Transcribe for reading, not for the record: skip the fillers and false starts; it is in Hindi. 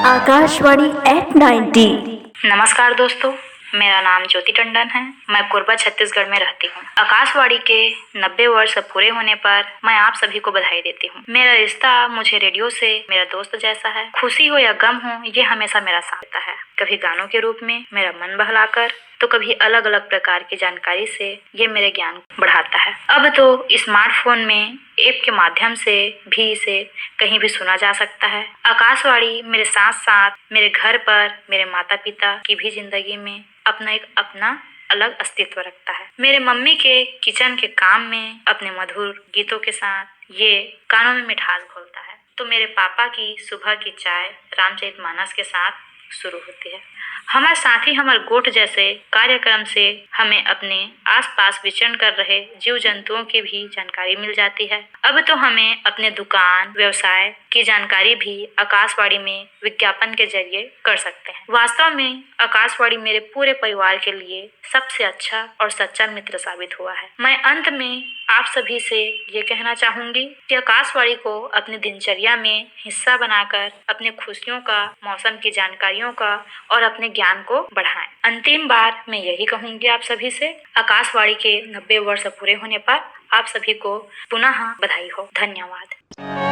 आकाशवाणी एट 90। नमस्कार दोस्तों, मेरा नाम ज्योति टंडन है। मैं कोरबा छत्तीसगढ़ में रहती हूँ। आकाशवाणी के 90 वर्ष पूरे होने पर मैं आप सभी को बधाई देती हूँ। मेरा रिश्ता मुझे रेडियो से मेरा दोस्त जैसा है। खुशी हो या गम हो, ये हमेशा मेरा साथ देता है। कभी गानों के रूप में मेरा मन बहलाकर, तो कभी अलग अलग प्रकार की जानकारी से ये मेरे ज्ञान बढ़ाता है। अब तो स्मार्टफोन में ऐप के माध्यम से भी इसे कहीं भी सुना जा सकता है। आकाशवाणी मेरे साथ साथ मेरे घर पर मेरे माता पिता की भी जिंदगी में अपना अलग अस्तित्व रखता है। मेरे मम्मी के किचन के काम में अपने मधुर गीतों के साथ ये कानों में मिठास घोलता है। तो मेरे पापा की सुबह की चाय रामचरितमानस के साथ शुरू होती है। हमारे साथी हमारे गोठ जैसे कार्यक्रम से हमें अपने आसपास विचरण कर रहे जीव जंतुओं की भी जानकारी मिल जाती है। अब तो हमें अपने दुकान व्यवसाय की जानकारी भी आकाशवाणी में विज्ञापन के जरिए कर सकते हैं। वास्तव में आकाशवाणी मेरे पूरे परिवार के लिए सबसे अच्छा और सच्चा मित्र साबित हुआ है। मैं अंत में आप सभी से ये कहना चाहूंगी कि आकाशवाणी को अपनी दिनचर्या में हिस्सा बनाकर अपने खुशियों का, मौसम की जानकारियों का और अपने ज्ञान को बढ़ाएं। अंतिम बार मैं यही कहूंगी आप सभी से, आकाशवाणी के 90 वर्ष पूरे होने पर आप सभी को पुनः बधाई हो। धन्यवाद।